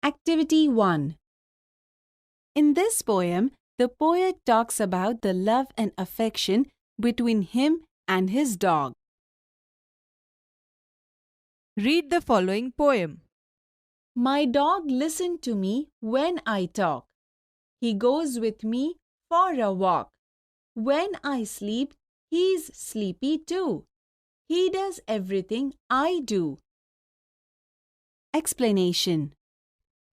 Activity 1. In this poem, the poet talks about the love and affection between him and his dog. Read the following poem. My dog listens to me when I talk. He goes with me for a walk. When I sleep, he's sleepy too. He does everything I do. Explanation.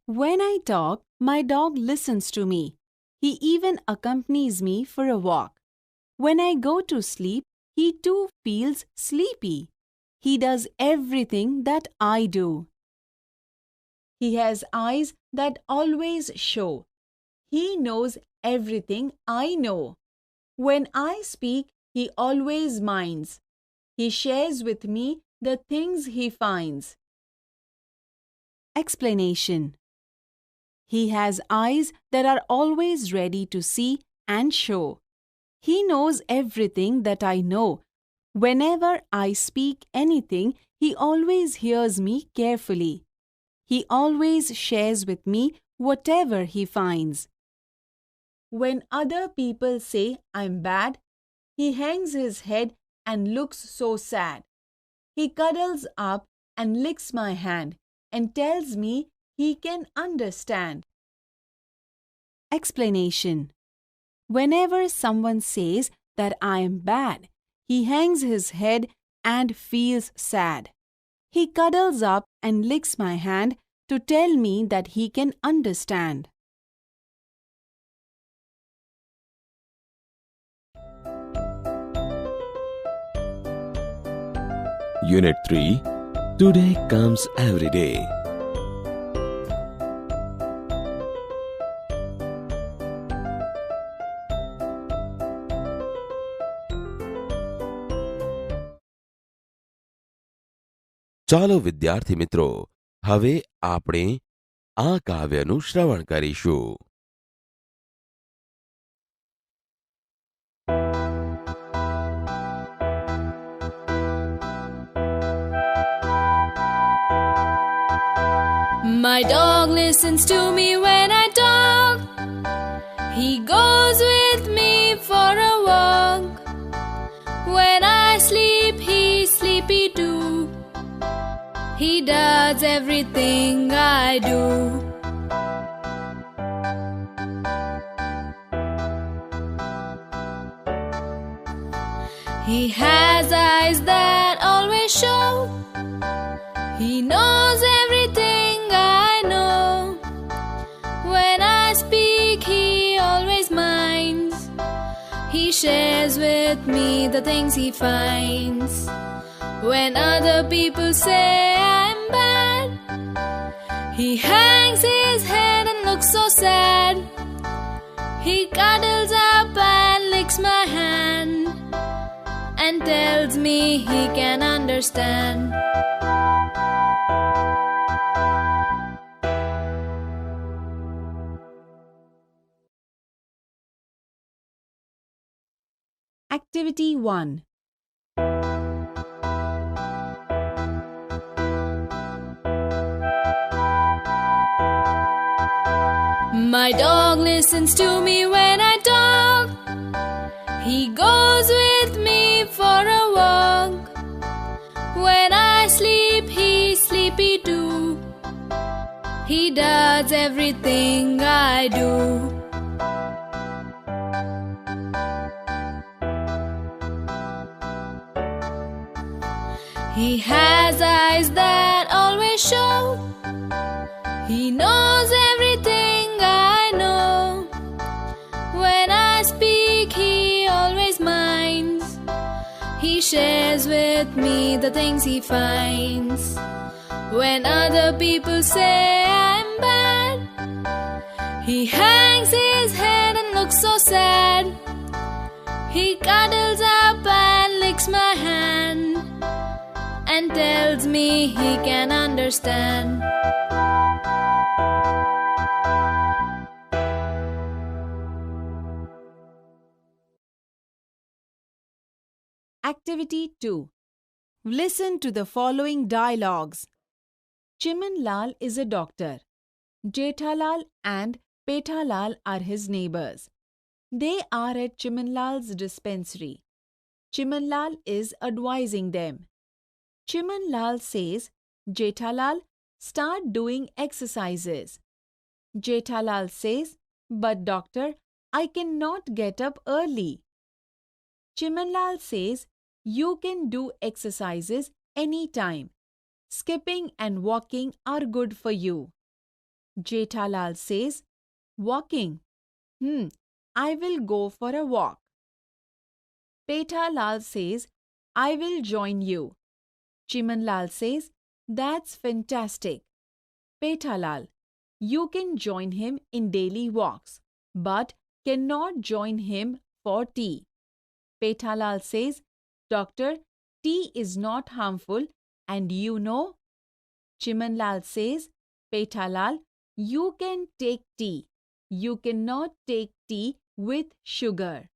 When I talk, my dog listens to me. He even accompanies me for a walk. When I go to sleep, he too feels sleepy. He does everything that I do. He has eyes that always show. He knows everything I know. When I speak, he always minds. He shares with me the things he finds. Explanation. He has eyes that are always ready to see and show. He knows everything that I know. Whenever I speak anything, he always hears me carefully. He always shares with me whatever he finds. When other people say I'm bad, he hangs his head and looks so sad. He cuddles up and licks my hand and tells me he can understand. Explanation. Whenever someone says that I am bad, he hangs his head and feels sad. He cuddles up and licks my hand to tell me that he can understand. Unit 3. Today comes every day. ચાલો વિદ્યાર્થી મિત્રો, હવે આપણે આ કાવ્યનું શ્રવણ કરીશું. My dog listens to me when I talk. He goes with me for a walk. When I sleep, he's sleepy too. He does everything I do. He has eyes that always show. He knows everything I know. When I speak, he always minds. He shares with me the things he finds. When other people say I'm bad, he hangs his head and looks so sad. He cuddles up and licks my hand and tells me he can understand. Activity 1. My dog listens to me when I talk. He goes with me for a walk. When I sleep, he's sleepy too. He does everything I do. He has eyes that always show. He knows everything I know. When I speak, he always minds. He shares with me the things he finds. When other people say I'm bad, he hangs his head and looks so sad. He cuddles up and licks my hand and tells me he can understand. Activity 2. Listen to the following dialogues. Chiman Lal is a doctor. Jethalal and Pethalal are his neighbors. They are at Chimanlal's dispensary. Chimanlal is advising them. Chimanlal says, Jethalal, start doing exercises. Jethalal says, but doctor, I cannot get up early. Chimanlal says, you can do exercises anytime. Skipping and walking are good for you. Jethalal says, walking? I will go for a walk. Pethalal says, I will join you. Chimanlal says, that's fantastic. Pethalal, you can join him in daily walks, but cannot join him for tea. Pethalal says, doctor, tea is not harmful and you know. Chimanlal says, Pethalal, you can take tea. You cannot take tea with sugar.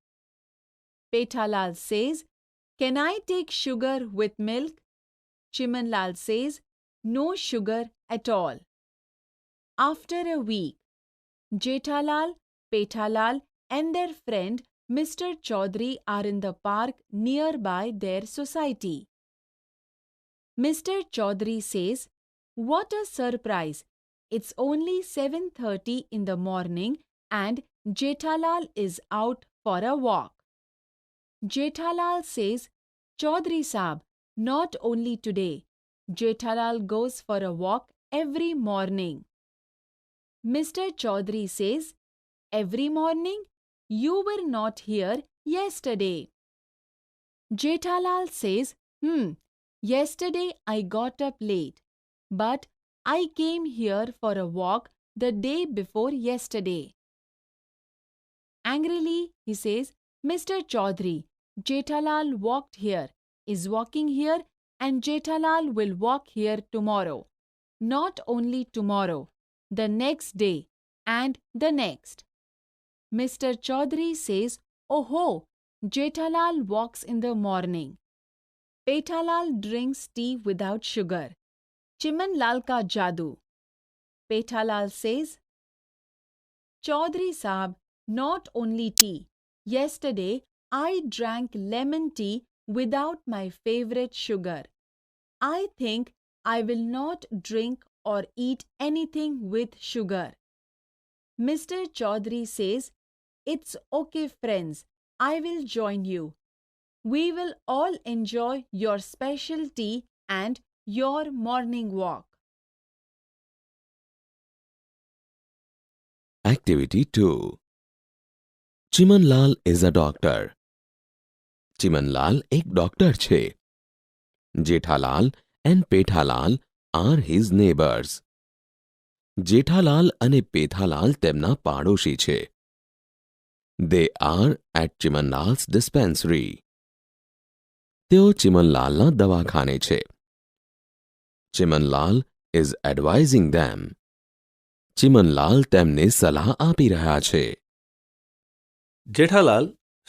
Pethalal says, can I take sugar with milk? Chimanlal says, no sugar at all. After a week, Jethalal, Pethalal and their friend Mr. Chaudhary are in the park nearby their society. Mr. Chaudhary says, what a surprise! It's only 7:30 in the morning and Jethalal is out for a walk. Jethalal says, Chaudhary Saab, not only today. Jethalal goes for a walk every morning. Mr. Chaudhary says, every morning? You were not here yesterday. Jethalal says, yesterday I got up late, but I came here for a walk the day before yesterday. Angrily, he says, Mr. Chaudhary, Jethalal walked here, is walking here, and Jethalal will walk here tomorrow. Not only tomorrow, the next day, and the next. Mr. Chaudhary says, oh, Jethalal walks in the morning. Pethalal drinks tea without sugar. Chimanlal ka jadoo. Pethalal says, Chaudhary Saab, not only tea. Yesterday, I drank lemon tea without my favorite sugar. I think I will not drink or eat anything with sugar. Mr. Chaudhary says, it's okay friends, I will join you. We will all enjoy your special tea and your morning walk. Activity 2. Chimanlal is a doctor. Chimanlal एक doctor છે. Jethalal and Pethalal are his neighbors. Jethalal અને Pethalal તેમના પાડોશી છે. They are at Chimanlal's dispensary. તેઓ ચિમનલાલના દવાખાને છે. Chimanlal is advising them. Chimanlal તેમને સલાહ આપી રહ્યા છે. Jethalal,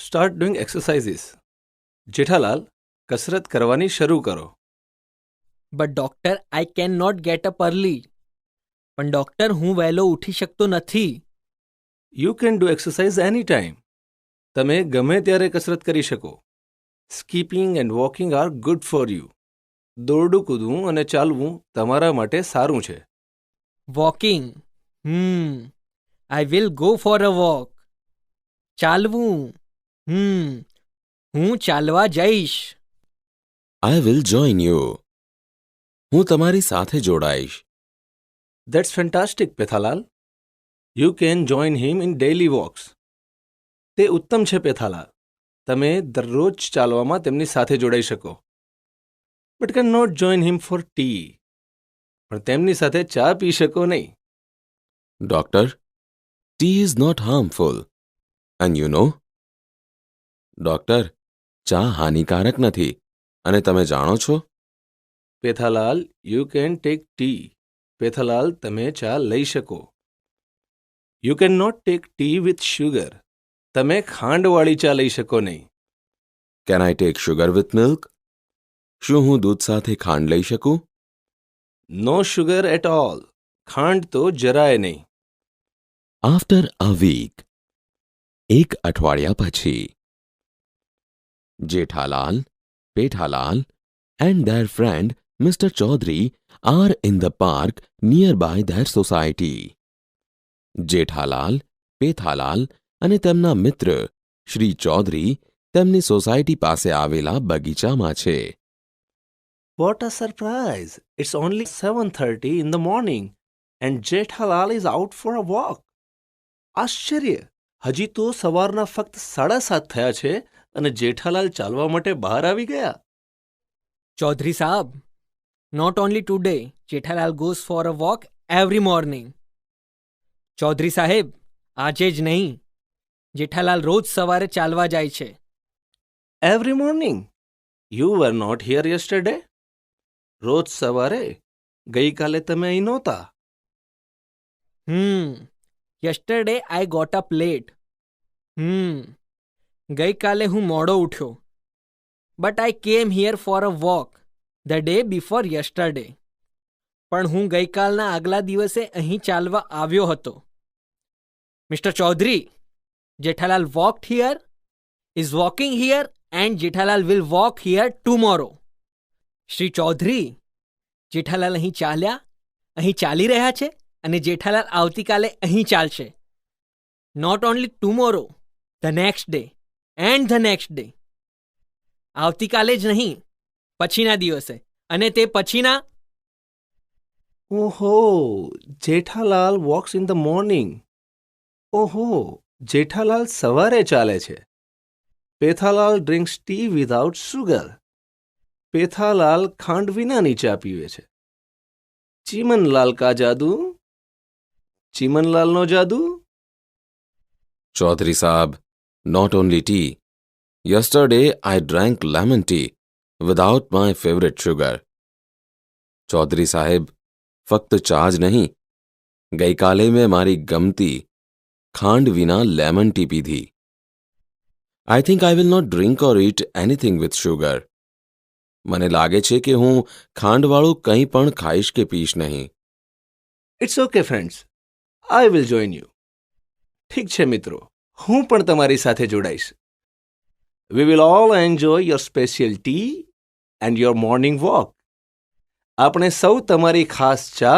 start doing exercises. Jethalal, કસરત કરવાની શરૂ કરો. But doctor, I cannot get up early. પણ ડોક્ટર, હું વહેલો ઉઠી શકતો નથી. You can do exercise anytime. તમે ગમે ત્યારે કસરત કરી શકો. Skipping and walking are good for you. દોરડું કૂદવું અને ચાલવું તમારા માટે સારું છે. Walking. I will go for a walk. ચાલવું. હું ચાલવા જઈશ. I will join you. હું તમારી સાથે જોડાઈશ. That's fantastic, Pethalal. You can join him in daily walks. તે ઉત્તમ છે, પેથાલાલ. તમે દરરોજ ચાલવામાં તેમની સાથે જોડાઈ શકો. But cannot join him for tea. પણ તેમની સાથે ચા પી શકો નહીં. Doctor, tea is not harmful. And you know? Doctor, ચા હાનિકારક નથી. અને તમે જાણો છો? Pethalal, you can take tea. Pethalal, તમે ચા લઈ શકો. You cannot take tea with sugar. તમે ખાંડવાળી ચા લઈ શકો નહીં. Can I take sugar with milk? શું હું દૂધ સાથે ખાંડ લઈ શકું? No sugar at all. ખાંડ તો જરાય નહીં. After a week, એક અઠવાડિયા પછી, Jethalal, Pethalal, and their friend Mr. Chaudhary are in the park nearby their society. Jethalal, Pethalal અને તેમના મિત્ર શ્રી ચૌધરી તેમની સોસાયટી પાસે આવેલા બગીચામાં છે. What a surprise! It's only 7:30 in the morning and Jethalal is out for a walk. આશ્ચર્ય! હજી તો સવારના ફક્ત 7:30 થયા છે અને જેઠાલાલ ચાલવા માટે બહાર આવી ગયા. ચૌધરી સાહબ, not only today, Jethalal goes for a walk every morning. Chaudhary સાહેબ, આજે જ નહીં, જેઠાલાલ રોજ સવારે ચાલવા જાય છે. Every morning? You were not here yesterday? રોજ સવારે? ગઈકાલે તમે અહીં નહોતા. yesterday I got up late. ગઈકાલે હું મોડો ઉઠ્યો. But I came here for a walk the day before yesterday. પણ હું ગઈકાલના આગલા દિવસે અહીં ચાલવા આવ્યો હતો. Mr. Chaudhary, Jethalal walked here, is walking here and Jethalal will walk here tomorrow. Shri Chaudhary, Jethalal અહીં ચાલ્યા, અહીં ચાલી રહ્યા છે અને જેઠાલાલ આવતીકાલે અહીં ચાલશે. Not only tomorrow, the next day and the next day. આવતીકાલે જ નહીં, પછીના દિવસે અને તે પછીના. ઓહો, Jethalal walks in the morning. ઓહો, જેઠાલાલ સવારે ચાલે છે. Pethalal drinks tea without sugar. Pethalal ખાંડ વિનાની ચા પીવે છે. ચીમનલાલ કા જાદુ? ચીમનલાલનો જાદુ? Chaudhary Saab, not only tea. Yesterday I drank lemon tea without my favorite sugar. Chaudhary સાહેબ, ફક્ત ચા જ નહીં, ગઈકાલે મેં મારી ગમતી ખાંડ વિના લેમન ટી પીધી. I think I will not drink or eat anything with sugar. મને લાગે છે કે હું ખાંડવાળું કંઈ પણ ખાઈશ કે પીશ નહીં. It's okay friends, I will join you. ઠીક છે મિત્રો, હું પણ તમારી સાથે જોડાઈશ. We will all enjoy your special tea and your morning walk. આપણે સૌ તમારી ખાસ ચા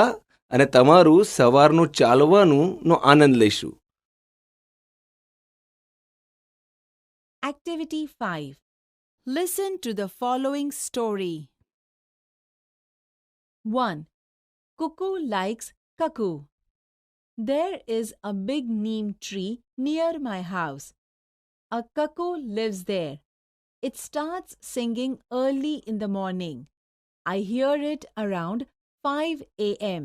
અને તમારું સવારનું ચાલવાનુંનો આનંદ લઈશું. Activity 5. Listen to the following story. 1. Cuckoo likes cuckoo. There is a big neem tree near my house. A cuckoo lives there. It starts singing early in the morning. I hear it around 5 a.m.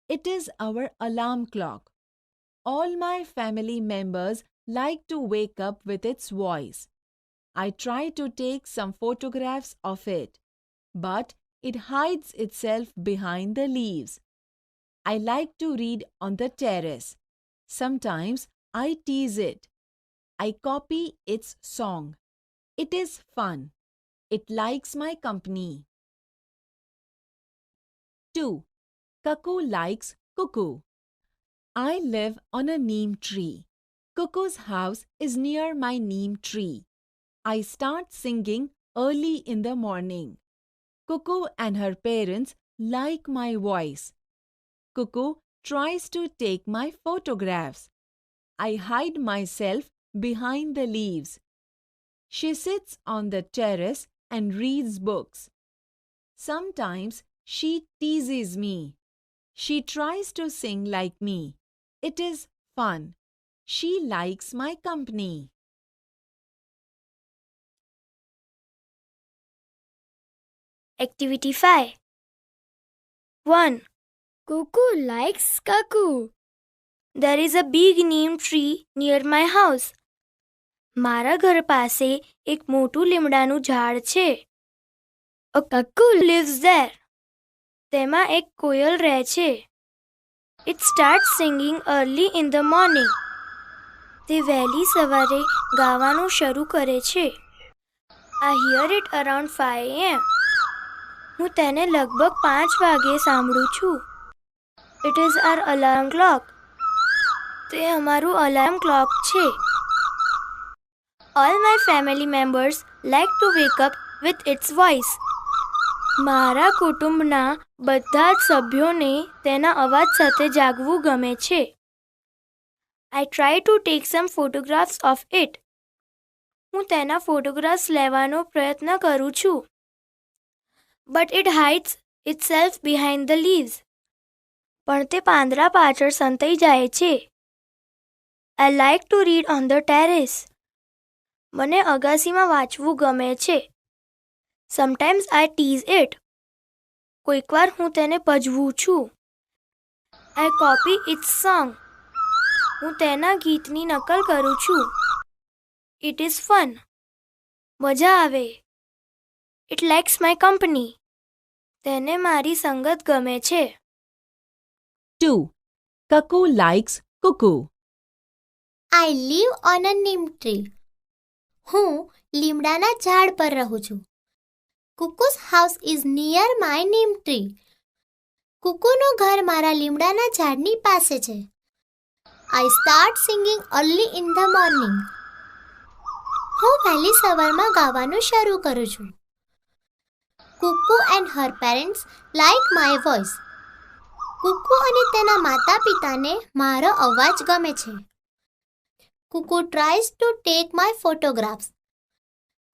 It is our alarm clock. All my family members like to wake up with its voice. I try to take some photographs of it, but it hides itself behind the leaves. I like to read on the terrace. Sometimes I tease it. I copy its song. It is fun. It likes my company. 2. Cuckoo likes cuckoo. I live on a neem tree. Cuckoo's house is near my neem tree. I start singing early in the morning. Cuckoo and her parents like my voice. Cuckoo tries to take my photographs. I hide myself behind the leaves. She sits on the terrace and reads books. Sometimes she teases me. She tries to sing like me. It is fun. She likes my company. Activity 5. 1. Cuckoo likes cuckoo. There is a big neem tree near my house. મારા ઘર પાસે એક મોટું લીમડાનું ઝાડ છે. A cuckoo lives there. તેમાં એક કોયલ રહે છે. It starts singing early in the morning. તે વહેલી સવારે ગાવાનું શરૂ કરે છે. I hear it around 5 a.m. હું તેને લગભગ 5 વાગે સાંભળું છું. It is our alarm clock. તે અમારું alarm clock છે. All my family members like to wake up with its voice. મારા કુટુંબના બધા જ સભ્યોને તેના અવાજ સાથે જાગવું ગમે છે. I try to take some photographs of it. હું તેના photographs લેવાનો પ્રયત્ન કરું છું. But it hides itself behind the leaves. પણ તે પાંદડા પાછળ સંતાઈ જાય છે. I like to read on the terrace. મને અગાસીમાં વાંચવું ગમે છે. Sometimes I tease it. કોઈકવાર હું તેને પજવું છું. I copy its song. હું તેના ગીતની નકલ કરું છું. It is fun. મજા આવે. It likes my company. તેને મારી સંગત ગમે છે. 2. Cuckoo likes cuckoo. I live on a neem tree. હું લીમડાના ઝાડ પર રહું છું. Cuckoo's house is near my neem tree. કુકુનું ઘર મારા લીમડાના ઝાડની પાસે છે. I start singing early in the morning. હું વહેલી સવારમાં ગાવાનું શરૂ કરું છું. Cuckoo and her parents like my voice. કુકુ અને તેના માતા પિતાને મારો અવાજ ગમે છે. Cuckoo tries to take my photographs.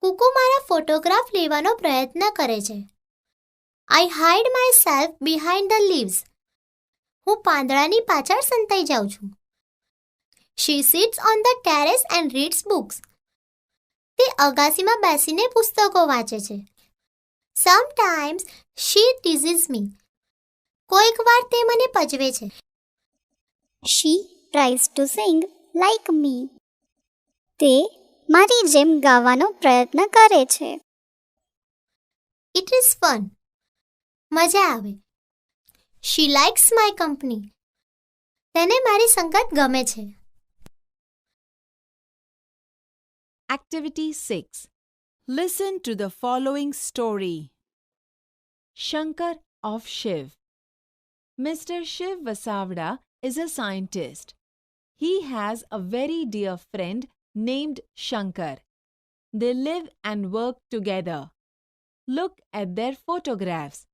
કુકુ મારા ફોટોગ્રાફ લેવાનો પ્રયત્ન કરે છે. I hide myself behind the leaves. હું પાંદડાની પાછળ સંતાઈ જાઉં છું. She sits on the terrace and reads books. તે અગાસીમાં બેસીને પુસ્તકો વાંચે છે. Sometimes she teases me. કોઈક વાર તે મને પજવે છે. She tries to sing like me. તે મારી જેમ ગાવાનો પ્રયત્ન કરે છે. It is fun. મજા આવે. She likes my company. તેને મારી સંગત ગમે છે. Activity 6. Listen to the following story. Shankar of Shiv. Mr. Shiv Vasavada is a scientist. He has a very dear friend named Shankar. They live and work together. Look at their photographs.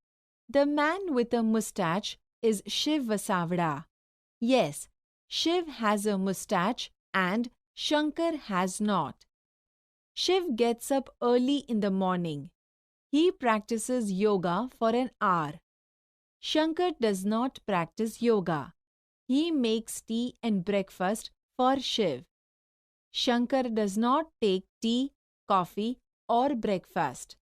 The man with a moustache is Shiv Vasavada. Yes, Shiv has a moustache and Shankar has not. Shiv gets up early in the morning. He practices yoga for an hour. Shankar does not practice yoga. He makes tea and breakfast for Shiv. Shankar does not take tea, coffee, or breakfast.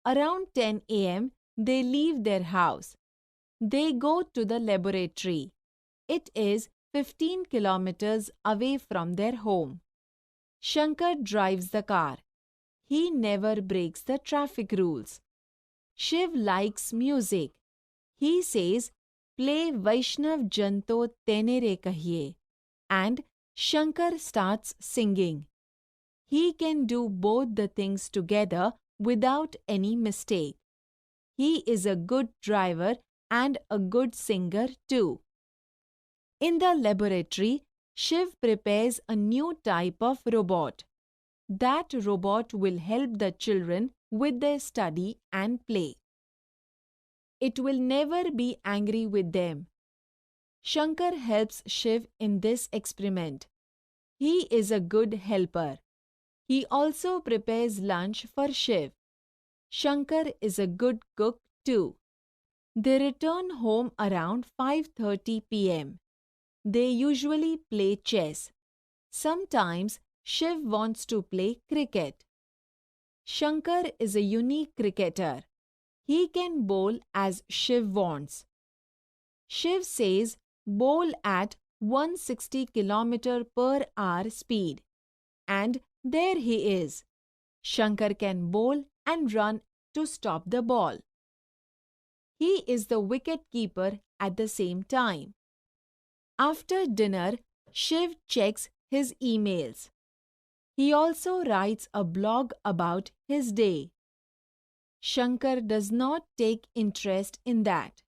Around 10 a.m., they leave their house. They go to the laboratory. It is 15 kilometers away from their home. Shankar drives the car. He never breaks the traffic rules. Shiv likes music. He says, "Play Vaishnav Janto Tenere Kahiye," and Shankar starts singing. He can do both the things together without any mistake. He is a good driver and a good singer too. In the laboratory, Shiv prepares a new type of robot. That robot will help the children with their study and play. It will never be angry with them. Shankar helps Shiv in this experiment. He is a good helper. He also prepares lunch for Shiv. Shankar is a good cook too. They return home around 5:30 p.m. They usually play chess. Sometimes Shiv wants to play cricket. Shankar is a unique cricketer. He can bowl as Shiv wants. Shiv says bowl at 160 km/h speed. And there he is. Shankar can bowl and run to stop the ball. He is the wicket keeper at the same time. After dinner, Shiv checks his emails. He also writes a blog about his day. Shankar does not take interest in that.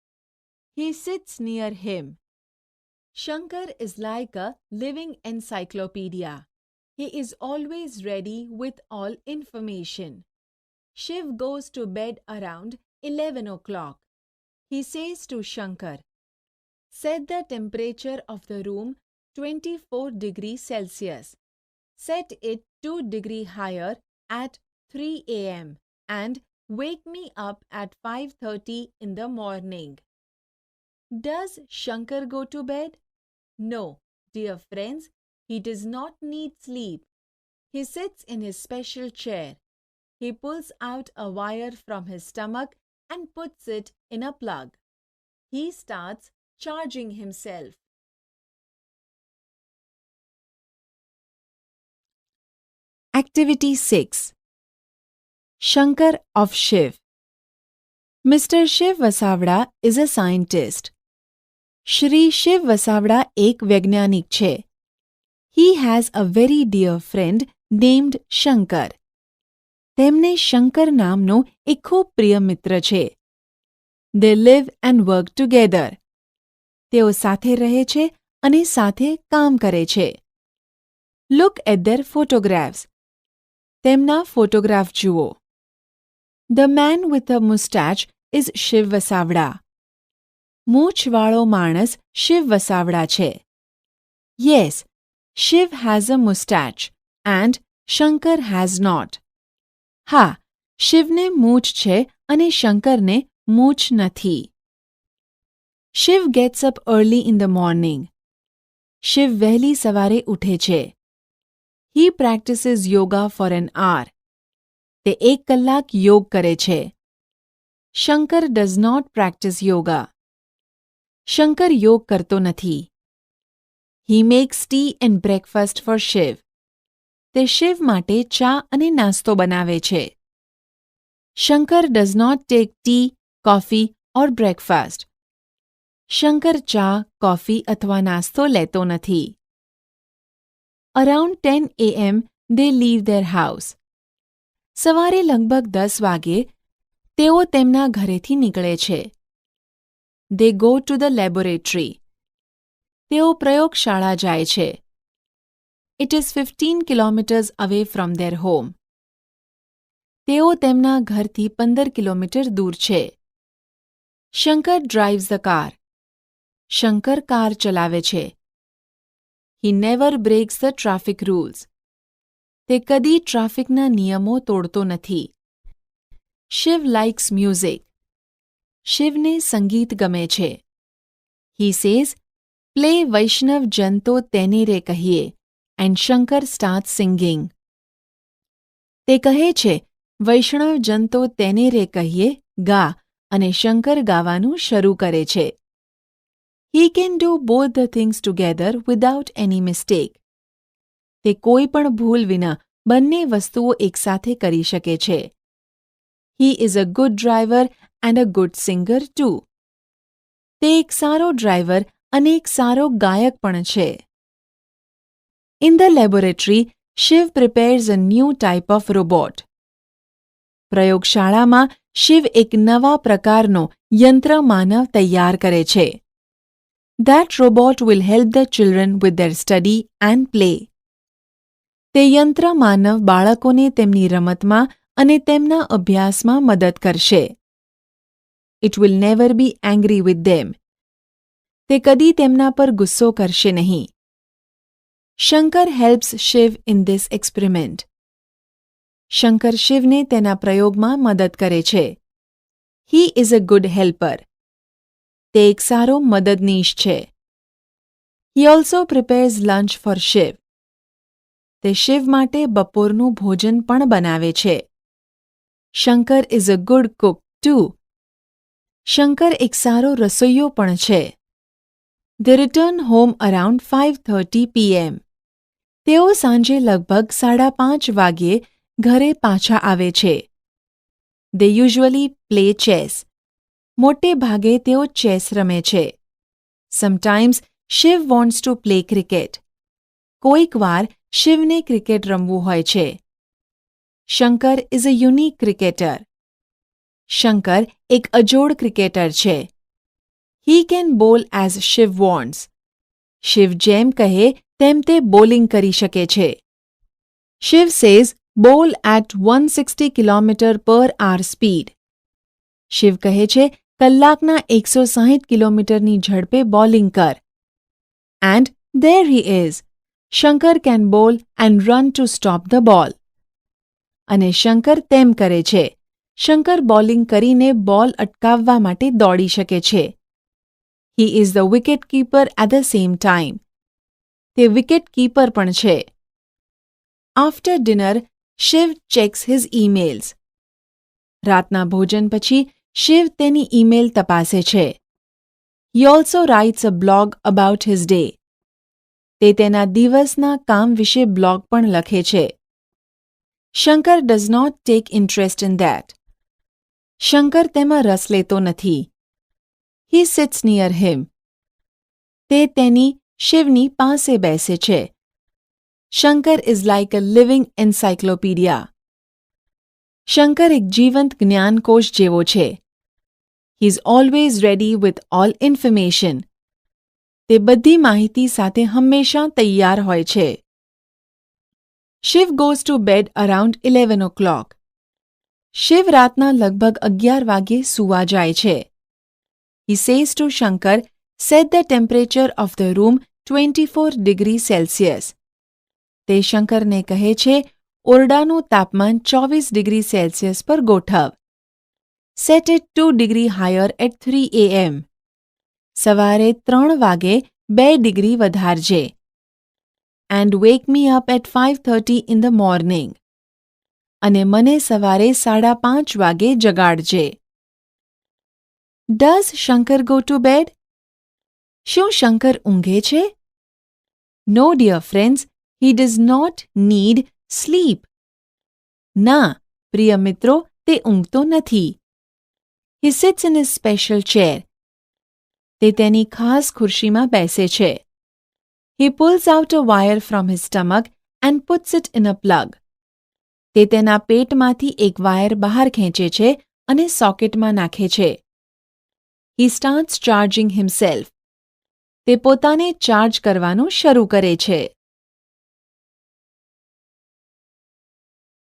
He sits near him. Shankar is like a living encyclopedia. He is always ready with all information. Shiv goes to bed around 11 o'clock. He says to Shankar, "Set the temperature of the room 24 degrees Celsius. Set it 2 degrees higher at 3 a.m. and wake me up at 5:30 in the morning." Does Shankar go to bed? No, dear friends, he does not need sleep. He sits in his special chair. He pulls out a wire from his stomach and puts it in a plug. He starts charging himself. Activity 6. Shankar of Shiv. Mr. Shiv Vasavda is a scientist. Shri Shiv Vasavda એક વૈજ્ઞાનિક છે. He has a very dear friend named Shankar. તેમને શંકર નામનો એક ખૂબ પ્રિય મિત્ર છે. They live and work together. તેઓ સાથે રહે છે અને સાથે કામ કરે છે. Look at their photographs. તેમના ફોટોગ્રાફ જુઓ. The man with a mustache is Shiv Vasavda. મૂછવાળો માણસ શિવ વસાવડા છે. Yes, Shiv has a mustache and Shankar has not. હા, શિવને મૂછ છે અને શંકરને મૂછ નથી. Shiv gets up early in the morning. Shiv વહેલી સવારે ઉઠે છે. He practices yoga for an hour. તે 1 કલાક યોગ કરે છે. Shankar does not practice yoga. Shankar યોગ કરતો નથી. He makes tea and breakfast for Shiv. તે શિવ માટે ચા અને નાસ્તો બનાવે છે. Shankar does not take tea, coffee or breakfast. Shankar ચા, કોફી અથવા નાસ્તો લેતો નથી. Around 10 a.m. they leave their house. સવારે લગભગ 10 વાગે તેઓ તેમના ઘરેથી નીકળે છે. They go to the laboratory. તેઓ પ્રયોગશાળા જાય છે. It is 15 kilometers away from their home. તેઓ તેમના ઘરથી 15 કિલોમીટર દૂર છે. Shankar drives the car. Shankar car ચલાવે છે. He never breaks the traffic rules. તે કદી ટ્રાફિકના નિયમો તોડતો નથી. Shiv likes music. શિવને સંગીત ગમે છે. He says, "Play Vaishnav Jan to તેને રે કહીએ," and Shankar starts singing. તે કહે છે, "વૈષ્ણવ જન તો તેને રે કહીએ, ગા," અને શંકર ગાવાનું શરૂ કરે છે. He can do both the things together without any mistake. તે કોઈ પણ ભૂલ વિના બંને વસ્તુઓ એકસાથે કરી શકે છે. He is a good driver and a good singer too. તે એક સારો ડ્રાઈવર અને એક સારો ગાયક પણ છે. In the laboratory, Shiv prepares a new type of robot. પ્રયોગશાળામાં શિવ એક નવા પ્રકારનો યંત્ર માનવ તૈયાર કરે છે. That robot will help the children with their study and play. તે યંત્ર માનવ બાળકોને તેમની રમતમાં અને તેમના અભ્યાસમાં મદદ કરશે. It will never be angry with them. તે કદી તેમના પર ગુસ્સો કરશે નહીં. Shankar helps Shiv in this experiment. Shankar શિવને તેના પ્રયોગમાં મદદ કરે છે. He is a good helper. તે એક સારો મદદનીશ છે. He also prepares lunch for Shiv. તે શિવ માટે બપોરનું ભોજન પણ બનાવે છે. Shankar is a good cook too. Shankar એક સારો રસોઈયો પણ છે. They return home around 5:30 p.m. તેઓ સાંજે લગભગ 5:30 વાગ્યે ઘરે પાછા આવે છે. They usually play chess. મોટે ભાગે તેઓ ચેસ રમે છે. Sometimes Shiv wants to play cricket. કોઈક વાર શિવને ક્રિકેટ રમવું હોય છે. Shankar is a unique cricketer. Shankar એક અજોડ ક્રિકેટર છે. He can bowl as Shiv wants. Shiv જેમ કહે તેમ તે bowling કરી શકે છે. Shiv says bowl at 160 km/h speed. Shiv કહે છે કલાકના 160 કિલોમીટરની ઝડપે બોલિંગ કર. And there he is. Shankar can bowl and run to stop the ball. અને શંકર તેમ કરે છે. શંકર બોલિંગ કરીને બોલ અટકાવવા માટે દોડી શકે છે. He is the wicket keeper at the same time. તે વિકેટ કીપર પણ છે. After dinner, Shiv checks his emails. રાતના ભોજન પછી શિવ તેની ઈમેલ તપાસે છે. He also writes a blog about his day. તે તેના દિવસના કામ વિશે બ્લોગ પણ લખે છે. Shankar does not take interest in that. Shankar તેમાં રસ લેતો નથી. He sits near him. તે તેની શિવની પાસે બેસે છે. Shankar is like a living encyclopedia. Shankar એક જીવંત જ્ઞાનકોશ જેવો છે. He is always ready with all information. તે બધી માહિતી સાથે હંમેશા તૈયાર હોય છે. Shiv goes to bed around 11 o'clock. Shiv રાતના લગભગ 11 વાગ્યે સૂવા જાય છે. He says to Shankar, set the temperature of the room 24 degrees Celsius. તે શંકરને કહે છે ઓરડાનું તાપમાન 24 ડિગ્રી સેલ્સિયસ પર ગોઠવ. Set it 2 degree higher at 3 a.m. સવારે 3 વાગે 2 degree વધારજે. And wake me up at 5:30 in the morning. અને મને સવારે 5:30 વાગે જગાડજે. Does Shankar go to bed? શું શંકર ઊંઘે છે? No, dear friends, he does not need sleep. ના, પ્રિય મિત્રો, તે ઊંઘતો નથી. He sits in his special chair. તે તેની ખાસ ખુરશીમાં બેસે છે. He pulls out a wire from his stomach and puts it in a plug. તે તેના પેટમાંથી એક વાયર બહાર ખેંચે છે અને સોકેટમાં નાખે છે. He starts charging himself. તે પોતાને ચાર્જ કરવાનું શરૂ કરે છે.